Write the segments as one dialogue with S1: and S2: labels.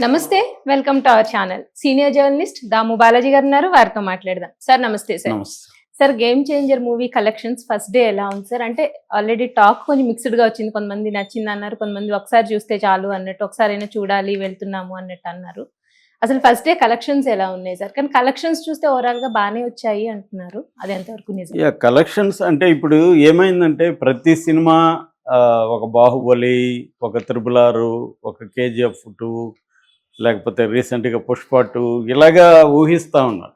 S1: నమస్తే. Welcome to our channel. Senior journalist Damu Balaji గారు ఉన్నారు. వారితో మాట్లాడదాం. సార్ నమస్తే సార్.
S2: నమస్తే.
S1: Sir Game Changer movie collections first day ఎలా ఉంది సార్? అంటే ఆల్రెడీ టాక్ కొంచెం మిక్స్డ్‌గా వచ్చింది. కొంతమంది నచ్చిందన్నారు. కొంతమంది ఒకసారి చూస్తే చాలు అన్నట్టు, ఒకసారైనా చూడాలి వెళ్తున్నాము అన్నట్టు అన్నారు. అసలు ఫస్ట్ డే కలెక్షన్స్ ఎలా ఉన్నాయి సార్? కానీ కలెక్షన్స్ చూస్తే ఓవరాల్‌గా బానే వచ్చాయి అంటున్నారు. అది ఎంతవరకు నిజం?
S2: కలెక్షన్స్ అంటే ఇప్పుడు ఏమైందంటే ప్రతి సినిమా ఒక 'బాహుబలి', ఒక 'త్రిబుల్ ఆర్', ఒక 'కేజీఎఫ్ 2' లేకపోతే రీసెంట్‌గా 'పుష్ప 2' ఇలాగా ఊహిస్తా ఉన్నారు.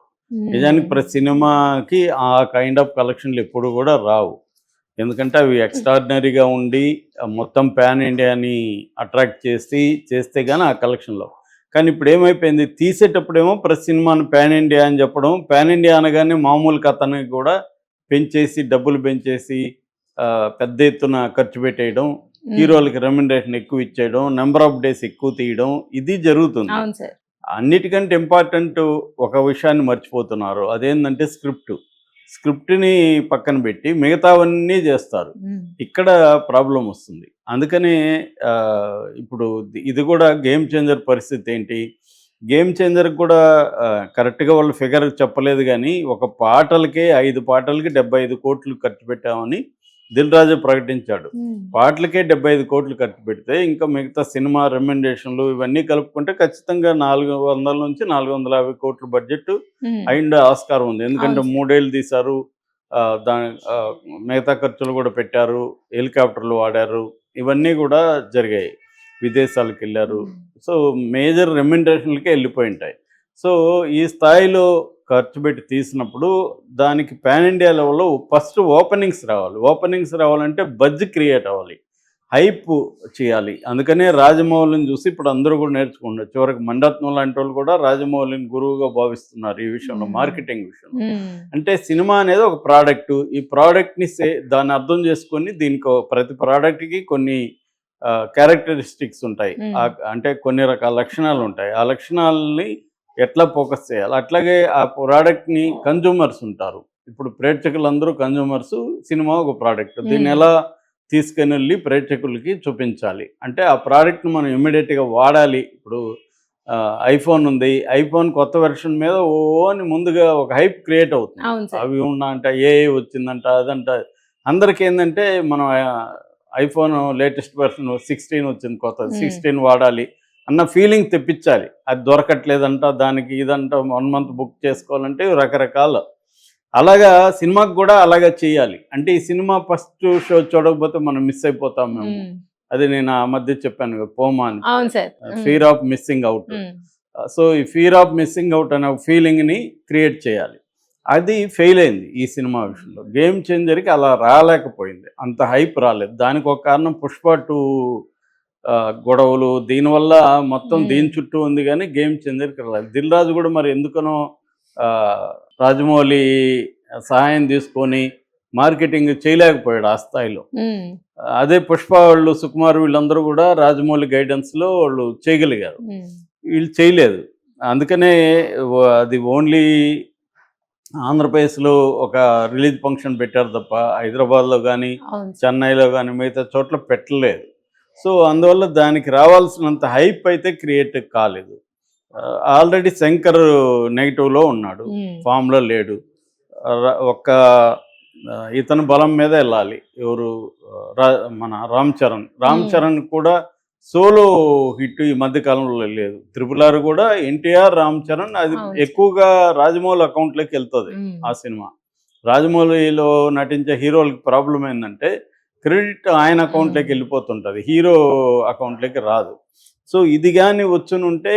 S2: నిజానికి ప్రతి సినిమాకి ఆ కైండ్ ఆఫ్ కలెక్షన్లు ఎప్పుడు కూడా రావు. ఎందుకంటే అవి ఎక్స్ట్రాడినరీగా ఉండి మొత్తం పాన్ ఇండియాని అట్రాక్ట్ చేస్తే కానీ ఆ కలెక్షన్లో. కానీ ఇప్పుడు ఏమైపోయింది, తీసేటప్పుడేమో ప్రతి సినిమాను పాన్ ఇండియా అని చెప్పడం, పాన్ ఇండియా అనగానే మామూలు కథని కూడా పెంచేసి డబ్బులు పెంచేసి పెద్ద ఎత్తున ఖర్చు పెట్టేయడం, హీరోలకి రెమ్యునరేషన్ ఎక్కువ ఇచ్చేయడం, నెంబర్ ఆఫ్ డేస్ ఎక్కువ తీయడం, ఇది జరుగుతుంది.
S1: అవును సార్.
S2: అన్నిటికంటే ఇంపార్టెంట్ ఒక విషయాన్ని మర్చిపోతున్నారు. అదేంటంటే స్క్రిప్ట్ని పక్కన పెట్టి మిగతావన్నీ చేస్తారు. ఇక్కడ ప్రాబ్లం వస్తుంది. అందుకని ఇప్పుడు ఇది కూడా గేమ్ చేంజర్ పరిస్థితి ఏంటి, గేమ్ చేంజర్కి కూడా కరెక్ట్గా వాళ్ళు ఫిగర్ చెప్పలేదు, కానీ ఒక పాటలకే 5 పాటలకి 75 కోట్లు ఖర్చు పెట్టామని దిల్ రాజు ప్రకటించాడు. పాటలకే 75 కోట్లు ఖర్చు పెడితే ఇంకా మిగతా సినిమా రెమ్యునరేషన్లు ఇవన్నీ కలుపుకుంటే ఖచ్చితంగా 400 నుంచి 450 కోట్ల బడ్జెట్ అయిండే ఆస్కారం ఉంది. ఎందుకంటే 3 ఏళ్ళు తీశారు, దాని మిగతా ఖర్చులు కూడా పెట్టారు, హెలికాప్టర్లు వాడారు, ఇవన్నీ కూడా జరిగాయి, విదేశాలకు వెళ్ళారు. సో మేజర్ రెమ్యునరేషన్లకే వెళ్ళిపోయి ఉంటాయి. సో ఈ స్థాయిలో ఖర్చు పెట్టి తీసినప్పుడు దానికి పాన్ ఇండియా లెవెల్లో ఫస్ట్ ఓపెనింగ్స్ రావాలంటే బజ్ క్రియేట్ అవ్వాలి, హైప్ చేయాలి. అందుకనే రాజమౌళిని చూసి ఇప్పుడు అందరూ కూడా నేర్చుకుంటారు. చివరికి మణిరత్నం లాంటి వాళ్ళు కూడా రాజమౌళిని గురువుగా భావిస్తున్నారు ఈ విషయంలో, మార్కెటింగ్ విషయంలో. అంటే సినిమా అనేది ఒక ప్రోడక్ట్, ఈ ప్రోడక్ట్ని దాన్ని అర్థం చేసుకొని దీనికి ప్రతి ప్రోడక్ట్కి కొన్ని క్యారెక్టరిస్టిక్స్ ఉంటాయి, అంటే కొన్ని రకాల లక్షణాలు ఉంటాయి. ఆ లక్షణాలని ఎట్లా ఫోకస్ చేయాలి, అట్లాగే ఆ ప్రోడక్ట్ని కన్జ్యూమర్స్ ఉంటారు. ఇప్పుడు ప్రేక్షకులందరూ కన్జ్యూమర్స్, సినిమా ఒక ప్రోడక్ట్, దీన్ని ఎలా తీసుకుని వెళ్ళి ప్రేక్షకులకి చూపించాలి అంటే ఆ ప్రోడక్ట్ని మనం ఇమ్మీడియట్గా వాడాలి. ఇప్పుడు ఐఫోన్ ఉంది, ఐఫోన్ కొత్త వెర్షన్ మీద అని ముందుగా ఒక హైప్ క్రియేట్ అవుతుంది. అవి అంట ఏఐ వచ్చిందంట, అదంట. అందరికీ ఏంటంటే మనం ఐఫోన్ లేటెస్ట్ వెర్షన్ 16 వచ్చింది, కొత్తది 16 వాడాలి అన్న ఫీలింగ్ తెప్పించాలి. అది దొరకట్లేదంట, దానికి ఇదంట, 1 మంత్ బుక్ చేసుకోవాలంటే రకరకాల. అలాగా సినిమాకి కూడా అలాగా చేయాలి. అంటే ఈ సినిమా ఫస్ట్ షో చూడకపోతే మనం మిస్ అయిపోతాం మేము. అది నేను ఆ మధ్య చెప్పాను, పోమా అని, fear of missing out. So ఈ ఫియర్ ఆఫ్ మిస్సింగ్ అవుట్ అనే ఫీలింగ్ని క్రియేట్ చేయాలి. అది ఫెయిల్ అయింది ఈ సినిమా విషయంలో. గేమ్ చేంజర్కి అలా రాలేకపోయింది, అంత హైప్ రాలేదు. దానికి ఒక కారణం పుష్ప 2 గొడవలు, దీనివల్ల మొత్తం దీని చుట్టూ ఉంది, కానీ గేమ్ చేంజర్కి రాలేదు. దిల్ రాజు కూడా మరి ఎందుకనో రాజమౌళి సహాయం తీసుకొని మార్కెటింగ్ చేయలేకపోయాడు ఆ స్థాయిలో. అదే పుష్ప వాళ్ళు, సుకుమార్, వీళ్ళందరూ కూడా రాజమౌళి గైడెన్స్లో వాళ్ళు చేయగలిగారు, వీళ్ళు చేయలేదు. అందుకనే అది ఓన్లీ ఆంధ్రప్రదేశ్లో ఒక రిలీజ్ ఫంక్షన్ పెట్టారు తప్ప హైదరాబాద్లో కానీ చెన్నైలో కానీ మిగతా చోట్ల పెట్టలేదు. సో అందువల్ల దానికి రావాల్సినంత హైప్ అయితే క్రియేట్ కాలేదు. ఆల్రెడీ శంకర్ నెగిటివ్లో ఉన్నాడు, ఫామ్లో లేడు. ఒక్క ఇతను బలం మీద వెళ్ళాలి, ఎవరు, మన రామ్ చరణ్ కూడా సోలో హిట్ ఈ మధ్యకాలంలో లేదు. 3RR కూడా ఎన్టీఆర్, రామ్ చరణ్, అది ఎక్కువగా రాజమౌళి అకౌంట్లోకి వెళ్తుంది ఆ సినిమా. రాజమౌళిలో నటించే హీరోలకి ప్రాబ్లం ఏంటంటే క్రెడిట్ ఆయన అకౌంట్లోకి వెళ్ళిపోతుంటుంది, హీరో అకౌంట్లోకి రాదు. సో ఇది కానీ వచ్చునుంటే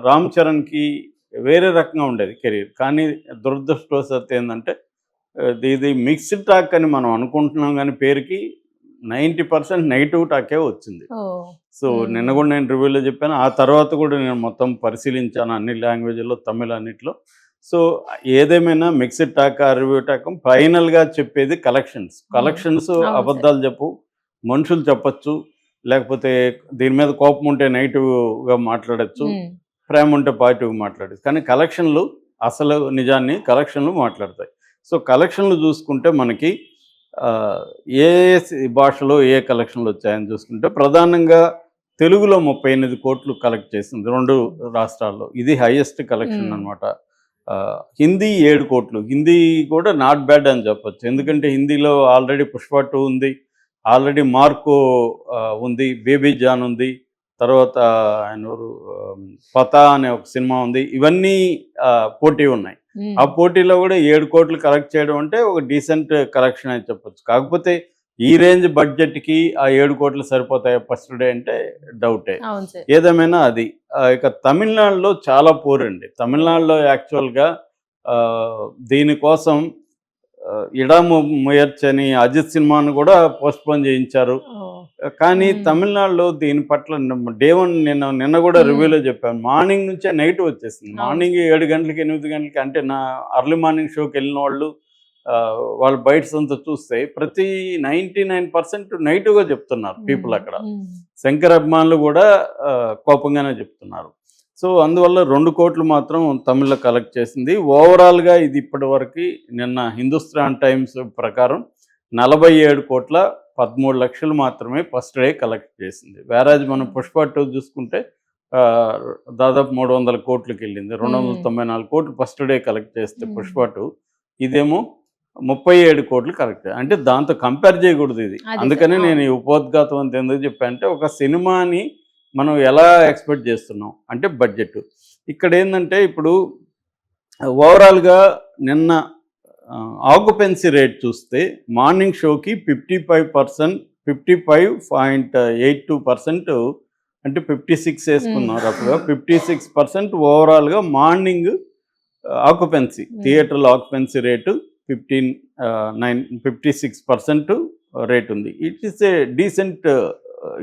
S2: రామ్ చరణ్కి వేరే రకంగా ఉండేది కెరీర్. కానీ దురదృష్టవశాత్తు ఏంటంటే ఇది మిక్స్డ్ టాక్ అని మనం అనుకుంటున్నాం, కానీ పేరుకి 90% నెగిటివ్ టాకే వచ్చింది. సో నిన్న కూడా నేను రివ్యూలో చెప్పాను, ఆ తర్వాత కూడా నేను మొత్తం పరిశీలించాను అన్ని లాంగ్వేజ్లో, తమిళ అన్నిట్లో. సో ఏదేమైనా మిక్స్డ్ టాక్, రివ్యూ టాక్, ఫైనల్గా చెప్పేది కలెక్షన్స్. అబద్ధాలు చెప్పు, మనుషులు చెప్పచ్చు, లేకపోతే దీని మీద కోపం ఉంటే నెగిటివ్గా మాట్లాడచ్చు, ప్రేమ ఉంటే పాజిటివ్గా మాట్లాడచ్చు. కానీ కలెక్షన్లు అసలు నిజాన్ని కలెక్షన్లు మాట్లాడతాయి. సో కలెక్షన్లు చూసుకుంటే మనకి ఏ భాషలో ఏ కలెక్షన్లు వచ్చాయని చూసుకుంటే ప్రధానంగా తెలుగులో 38 కోట్లు కలెక్ట్ చేసింది 2 రాష్ట్రాల్లో. ఇది హైయెస్ట్ కలెక్షన్ అనమాట. హిందీ 7 కోట్లు. హిందీ కూడా నాట్ బ్యాడ్ అని చెప్పొచ్చు. ఎందుకంటే హిందీలో ఆల్రెడీ పుష్ప 2 ఉంది, ఆల్రెడీ మార్కో ఉంది, బేబీ జాన్ ఉంది, తర్వాత ఆయన పతా అనే ఒక సినిమా ఉంది. ఇవన్నీ పోటీ ఉన్నాయి. ఆ పోటీలో కూడా 7 కోట్లు కలెక్ట్ చేయడం అంటే ఒక డీసెంట్ కలెక్షన్ అని చెప్పొచ్చు. కాకపోతే ఈ రేంజ్ బడ్జెట్కి ఆ 7 కోట్లు సరిపోతాయి ఫస్ట్ డే అంటే డౌటే. ఏదేమైనా అది ఇక తమిళనాడులో చాలా పూర్ అండి. తమిళనాడులో యాక్చువల్గా దీనికోసం ఇడాము ముయర్చని అజిత్ సినిమాను కూడా పోస్ట్పోన్ చేయించారు. కానీ తమిళనాడులో దీని పట్ల డే 1 నిన్న కూడా రివ్యూలో చెప్పాను, మార్నింగ్ నుంచే నెగిటివ్ వచ్చేసింది. మార్నింగ్ 7 గంటలకి 8 గంటలకి అంటే నా అర్లీ మార్నింగ్ షోకి వెళ్ళిన వాళ్ళు బయట అంతా చూస్తే ప్రతి 99% నెగిటివ్గా చెప్తున్నారు పీపుల్. అక్కడ శంకర్ అభిమానులు కూడా కోపంగానే చెప్తున్నారు. సో అందువల్ల 2 కోట్లు మాత్రం తమిళ్లో కలెక్ట్ చేసింది. ఓవరాల్గా ఇది ఇప్పటి వరకు నిన్న హిందుస్థాన్ టైమ్స్ ప్రకారం 47 కోట్ల 13 లక్షలు మాత్రమే ఫస్ట్ డే కలెక్ట్ చేసింది. వేరాజ్ మనం పుష్ప 2 చూసుకుంటే దాదాపు 300 కోట్లకి వెళ్ళింది. 294 కోట్లు ఫస్ట్ డే కలెక్ట్ చేస్తే పుష్ప 2, ఇదేమో 37 కోట్లు కలెక్ట్. అంటే దాంతో కంపేర్ చేయకూడదు ఇది. అందుకనే నేను ఈ ఉపోద్ఘాతం అంత ఎందుకు చెప్పాను అంటే, ఒక సినిమాని మనం ఎలా ఎక్స్పెక్ట్ చేస్తున్నాం అంటే బడ్జెట్. ఇక్కడ ఏంటంటే ఇప్పుడు ఓవరాల్గా నిన్న ఆక్యుపెన్సీ రేట్ చూస్తే మార్నింగ్ షోకి 55.82% అంటే 56 వేసుకున్నారు. అప్పుడు 56% ఓవరాల్గా మార్నింగ్ ఆక్యుపెన్సీ, థియేటర్లో ఆక్యుపెన్సీ రేటు 56% రేట్ ఉంది. ఇట్ ఈస్ ఏ డీసెంట్,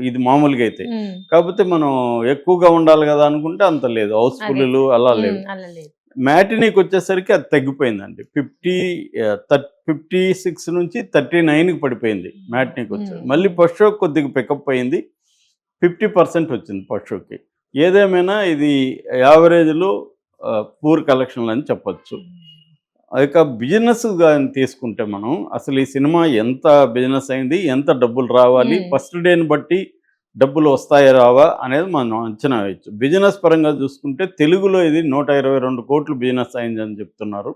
S2: ఇది మామూలుగా అయితే. కాకపోతే మనం ఎక్కువగా ఉండాలి కదా అనుకుంటే అంత లేదు, హౌస్ఫుల్లు అలా లేవు. మ్యాటినీకి వచ్చేసరికి అది తగ్గిపోయిందండి. 56 నుంచి 39కి పడిపోయింది మ్యాటినీకి వచ్చేది. మళ్ళీ ఫస్ట్ షోకి కొద్దిగా పికప్ అయింది, 50% వచ్చింది ఫస్ట్ షోకి. ఏదేమైనా ఇది యావరేజ్లో పూర్ కలెక్షన్లు అని చెప్పచ్చు. ఇక బిజినెస్ కానీ తీసుకుంటే మనం అసలు ఈ సినిమా ఎంత బిజినెస్ అయింది, ఎంత డబ్బులు రావాలి, ఫస్ట్ డేని బట్టి డబ్బులు వస్తాయా రావా అనేది మనం అంచనా వేయచ్చు. బిజినెస్ పరంగా చూసుకుంటే తెలుగులో ఇది 122 కోట్లు బిజినెస్ అయిందని చెప్తున్నారు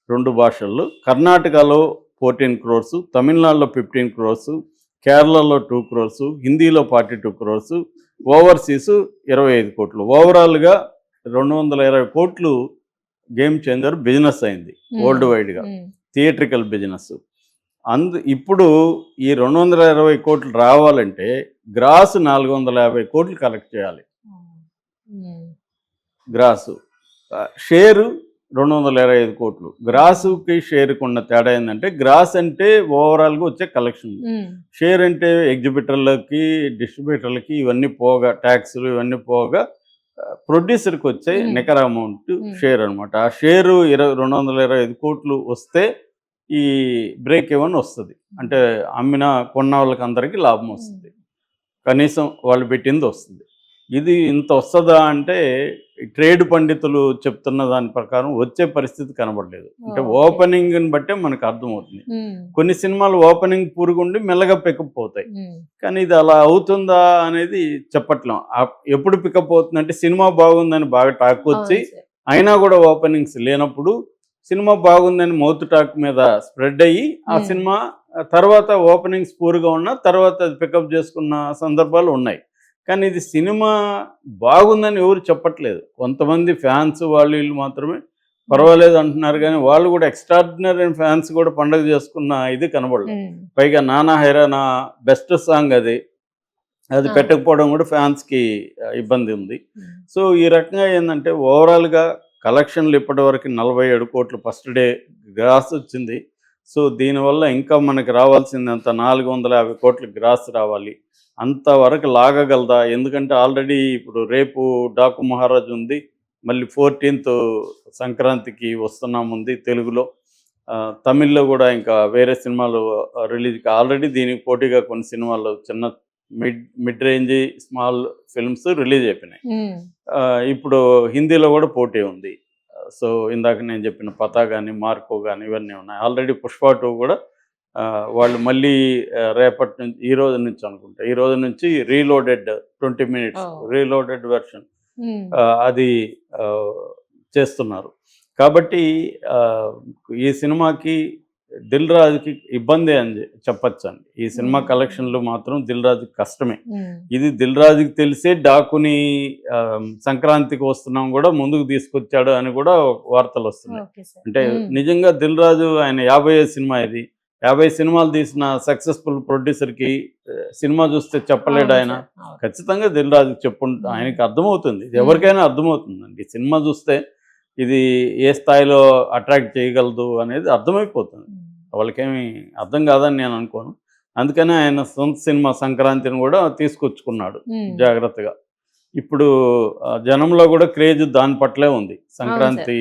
S2: 2 భాషల్లో. కర్ణాటకలో 14 crores, తమిళనాడులో 15 crores, కేరళలో 2 crores, హిందీలో 42 crores, ఓవర్సీస్ 25 కోట్లు. ఓవరాల్గా 220 కోట్లు గేమ్ చేంజర్ బిజినెస్ అయింది వరల్డ్ వైడ్గా, థియేట్రికల్ బిజినెస్. ఇప్పుడు ఈ 220 కోట్లు రావాలంటే గ్రాస్ 450 కోట్లు కలెక్ట్ చేయాలి. గ్రాసు షేరు 225 కోట్లు. గ్రాసుకి షేర్కి ఉన్న తేడా ఏంటంటే, గ్రాస్ అంటే ఓవరాల్గా వచ్చే కలెక్షన్, షేర్ అంటే ఎగ్జిబిటర్లకి డిస్ట్రిబ్యూటర్లకి ఇవన్నీ పోగా, ట్యాక్స్లు ఇవన్నీ పోగా ప్రొడ్యూసర్కి వచ్చే నికర అమౌంట్ షేర్ అనమాట. ఆ షేరు 225 కోట్లు వస్తే ఈ బ్రేక్ ఈవెన్ వస్తుంది. అంటే కొన్న వాళ్ళకి అందరికీ లాభం వస్తుంది, కనీసం వాళ్ళు పెట్టింది వస్తుంది. ఇది ఇంత వస్తుందా అంటే ట్రేడ్ పండితులు చెప్తున్న దాని ప్రకారం వచ్చే పరిస్థితి కనబడలేదు. అంటే ఓపెనింగ్ని బట్టే మనకు అర్థమవుతుంది. కొన్ని సినిమాలు ఓపెనింగ్ పూరుగుండి మెల్లగా పికప్ అవుతాయి, కానీ ఇది అలా అవుతుందా అనేది చెప్పట్లేం. ఎప్పుడు పికప్ అవుతుందంటే సినిమా బాగుందని బాగా టాక్ వచ్చి అయినా కూడా ఓపెనింగ్స్ లేనప్పుడు సినిమా బాగుందని మౌత్ టాక్ మీద స్ప్రెడ్ అయ్యి ఆ సినిమా తర్వాత ఓపెనింగ్స్ పూర్గా ఉన్న తర్వాత అది పికప్ చేసుకున్న సందర్భాలు ఉన్నాయి. కానీ ఇది సినిమా బాగుందని ఎవరు చెప్పట్లేదు. కొంతమంది ఫ్యాన్స్ వీళ్ళు మాత్రమే పర్వాలేదు అంటున్నారు, కానీ వాళ్ళు కూడా ఎక్స్ట్రాడినరీ ఫ్యాన్స్ కూడా పండగ చేసుకున్న ఇది కనబడలేదు. పైగా నానా హైరానా బెస్ట్ సాంగ్ అది పెట్టకపోవడం కూడా ఫ్యాన్స్కి ఇబ్బంది ఉంది. సో ఈ రకంగా ఏంటంటే ఓవరాల్గా కలెక్షన్లు ఇప్పటివరకు 47 కోట్లు ఫస్ట్ డే గ్రాస్ వచ్చింది. సో దీనివల్ల ఇంకా మనకి రావాల్సిందంత 450 కోట్ల గ్రాస్ రావాలి. అంతవరకు లాగగలదా? ఎందుకంటే ఆల్రెడీ ఇప్పుడు రేపు డాకు మహారాజ్ ఉంది, మళ్ళీ 14th సంక్రాంతికి వస్తున్నాముంది తెలుగులో. తమిళ్లో కూడా ఇంకా వేరే సినిమాలు రిలీజ్కి ఆల్రెడీ దీనికి పోటీగా కొన్ని సినిమాలు చిన్న mid range small films release అయిపోయినాయి. ఇప్పుడు హిందీలో కూడా పోటీ ఉంది. సో ఇందాక నేను చెప్పిన పతా కానీ మార్కో కానీ ఇవన్నీ ఉన్నాయి. ఆల్రెడీ పుష్ప 2 కూడా వాళ్ళు మళ్ళీ రేపటి నుంచి ఈ రోజు నుంచి అనుకుంటా ఈ రోజు నుంచి రీలోడెడ్ 20 minutes రీలోడెడ్ వెర్షన్ అది ఆ, చేస్తున్నారు. కాబట్టి ఆ, ఈ సినిమాకి దిల్ రాజుకి ఇబ్బంది అని చెప్పచ్చండి. ఈ సినిమా కలెక్షన్లు మాత్రం దిల్ రాజుకి కష్టమే. ఇది దిల్ రాజుకి తెలిసే డాకుని సంక్రాంతికి వస్తున్నాం కూడా ముందుకు తీసుకొచ్చాడు అని కూడా వార్తలు వస్తున్నాయి. అంటే నిజంగా దిల్ రాజు ఆయన 50వ సినిమా ఇది. 50 సినిమాలు తీసిన సక్సెస్ఫుల్ ప్రొడ్యూసర్కి సినిమా చూస్తే చెప్పలేడు ఆయన. ఖచ్చితంగా దిల్ రాజుకి ఆయనకి అర్థమవుతుంది, ఇది ఎవరికైనా అర్థమవుతుందండి. ఈ సినిమా చూస్తే ఇది ఏ స్థాయిలో అట్రాక్ట్ చేయగలదు అనేది అర్థమైపోతుంది. వాళ్ళకేమి అర్థం కాదని నేను అనుకోను. అందుకనే ఆయన సొంత సినిమా సంక్రాంతిని కూడా తీసుకొచ్చుకున్నాడు జాగ్రత్తగా. ఇప్పుడు జనంలో కూడా క్రేజ్ దాని పట్లే ఉంది. సంక్రాంతి